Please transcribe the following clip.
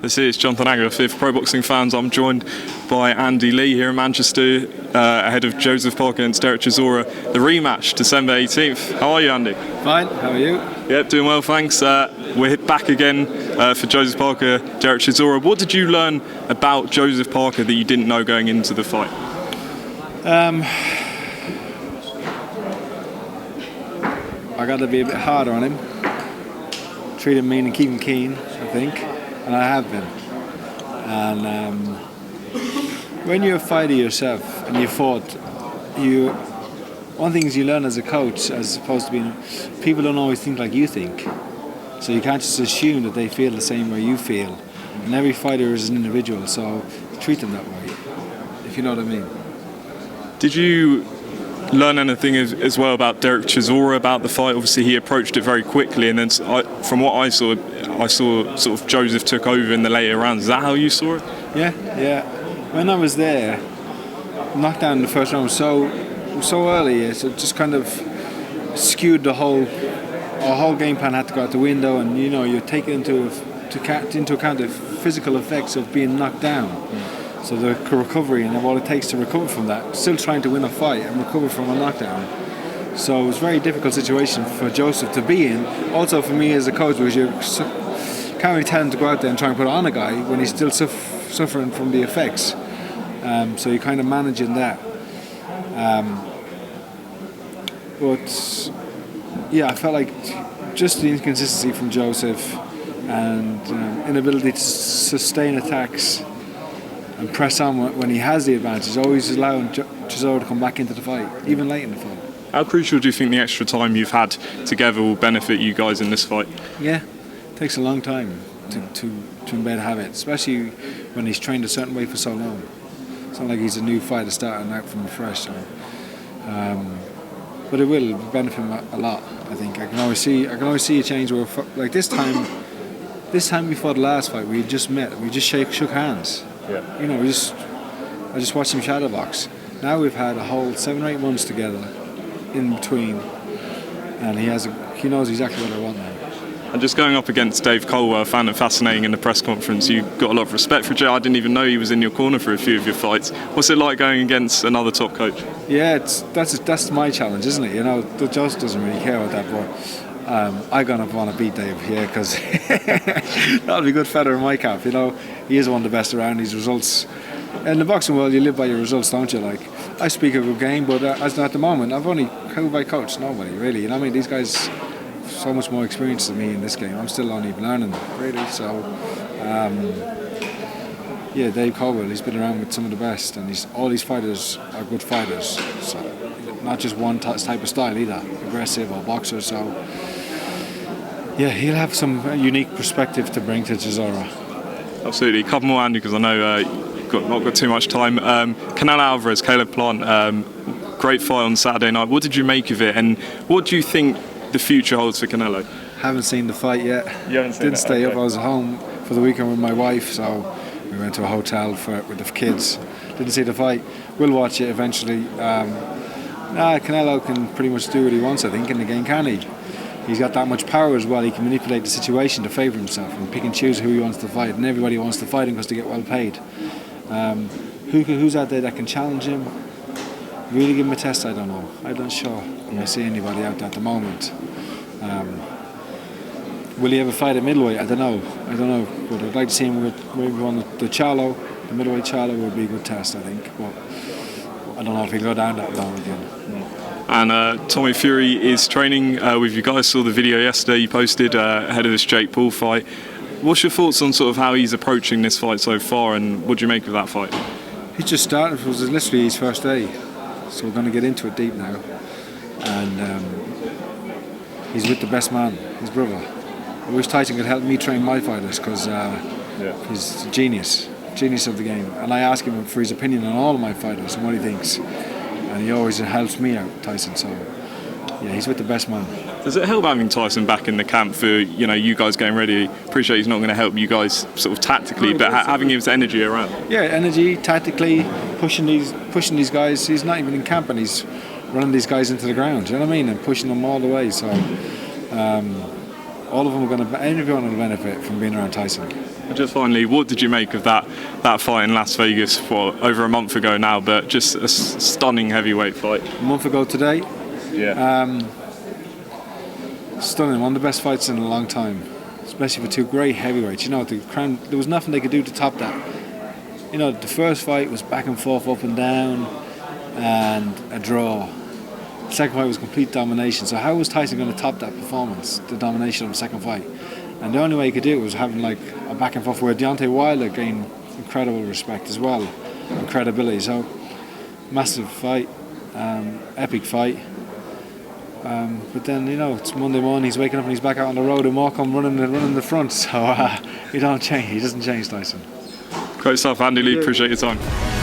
This is Jonathan Agarth. For Pro Boxing fans, I'm joined by Andy Lee here in Manchester, ahead of Joseph Parker against Derek Chisora, the rematch, December 18th. How are you, Andy? Fine, how are you? Yep, doing well, thanks. We're back again for Joseph Parker, Derek Chisora. What did you learn about Joseph Parker that you didn't know going into the fight? I got to be a bit harder on him. Treat him mean and keep him keen, I think. And I have been. And when you're a fighter yourself and you fought, one thing is you learn as a coach, as opposed to being, people don't always think like you think. So you can't just assume that they feel the same way you feel. And every fighter is an individual, so treat them that way, if you know what I mean. Did you learn anything as well about Derek Chisora about the fight? Obviously he approached it very quickly, and then from what I saw sort of Joseph took over in the later rounds. Is that how you saw it? Yeah. When I was there, knocked down in the first round so early, so it just kind of skewed our whole game plan had to go out the window, and you take it into account the physical effects of being knocked down. So the recovery and what it takes to recover from that, still trying to win a fight and recover from a knockdown. So it was a very difficult situation for Joseph to be in. Also for me as a coach, because you can't really tell him to go out there and try and put on a guy when he's still suffering from the effects. So you're kind of managing that. But yeah, I felt like just the inconsistency from Joseph and inability to sustain attacks and press on when he has the advantage, always allowing Chisora to come back into the fight, even late in the fight. How crucial do you think the extra time you've had together will benefit you guys in this fight? Yeah, it takes a long time to embed habits, especially when he's trained a certain way for so long. It's not like he's a new fighter starting out from fresh. So, but it will benefit him a lot. I think I can always see a change where, like this time before the last fight, we just met, we just shook hands. Yeah. I just watched him shadow box. Now we've had a whole 7 or 8 months together in between, and he knows exactly what I want now. And just going up against Dave Colwell, I found it fascinating in the press conference. You got a lot of respect for Jay. I didn't even know he was in your corner for a few of your fights. What's it like going against another top coach? Yeah, that's my challenge, isn't it? The judge doesn't really care about that, but I'm gonna want to beat Dave here because that'll be a good feather in my cap. He is one of the best around. His results in the boxing world, you live by your results, don't you? Like, I speak a good game, but as at the moment, who have I coached? Nobody really. These guys so much more experience than me in this game. I'm still only learning, really. So, Dave Colwell, he's been around with some of the best, and all these fighters are good fighters. So, not just one type of style either, aggressive or boxer. So, yeah, he'll have some unique perspective to bring to Chisora. Absolutely. A couple more, Andy, because I know you've not got too much time. Canelo Alvarez, Caleb Plant, great fight on Saturday night. What did you make of it, and what do you think the future holds for Canelo? Haven't seen the fight yet. You haven't seen Didn't stay up. I was home for the weekend with my wife, so we went to a hotel with the kids. Didn't see the fight. We'll watch it eventually. Canelo can pretty much do what he wants, I think, in the game, can he? He's got that much power as well. He can manipulate the situation to favour himself and pick and choose who he wants to fight, and everybody wants to fight him because they get well paid. Who's out there that can challenge him? Really give him a test? I don't know. I'm not sure I see anybody out there at the moment. Will he ever fight at middleweight? I don't know. But I'd like to see him with maybe one of the Charlo. The middleweight Charlo would be a good test, I think. But I don't know if he'll go down that low again. And Tommy Fury is training with you guys. Saw the video yesterday you posted ahead of this Jake Paul fight. What's your thoughts on sort of how he's approaching this fight so far, and what do you make of that fight? He just started. It was literally his first day, so we're going to get into it deep now. And he's with the best man, his brother. I wish Tyson could help me train my fighters because he's a genius of the game. And I ask him for his opinion on all of my fighters and what he thinks. And he always helps me out, Tyson. So, yeah, he's with the best man. Does it help having Tyson back in the camp for you guys getting ready? Appreciate he's not going to help you guys sort of tactically, but having his energy around. Yeah, energy, tactically, pushing these guys. He's not even in camp, and he's running these guys into the ground. You know what I mean? And pushing them all the way. So, all of them are going to, everyone will benefit from being around Tyson. And just finally, what did you make of that fight in Las Vegas for over a month ago now, but just a stunning heavyweight fight? A month ago today, Yeah. Stunning, one of the best fights in a long time, especially for two great heavyweights. You know, the Crown, there was nothing they could do to top that. You know, the first fight was back and forth, up and down, and a draw. The second fight was complete domination. So how was Tyson going to top that performance, the domination of the second fight? And the only way he could do it was having like a back and forth where Deontay Wilder gained incredible respect as well and credibility. So massive fight, epic fight. But then, you know, it's Monday morning, he's waking up and he's back out on the road and Morecambe running the front. So he doesn't change, Tyson. Great stuff, Andy Lee. Appreciate your time.